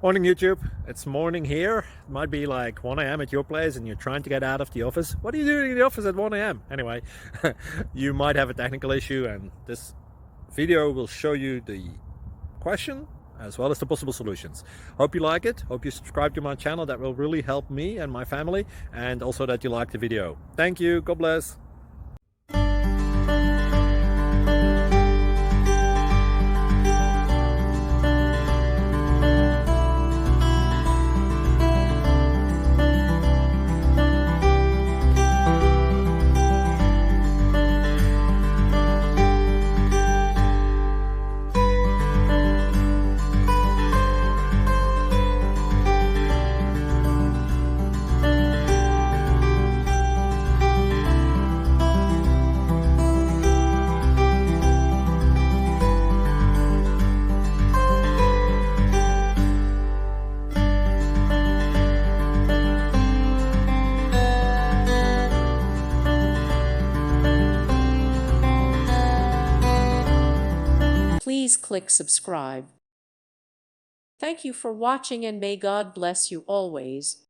Morning YouTube, it's morning here. It might be like 1 a.m. at your place and you're trying to get out of the office. What are you doing in the office at 1 a.m.? Anyway, you might have a technical issue and this video will show you the question as well as the possible solutions. Hope you like it, hope you subscribe to my channel. That will really help me and my family, and also that you like the video. Thank you, God bless. Please click subscribe. Thank you for watching and may God bless you always.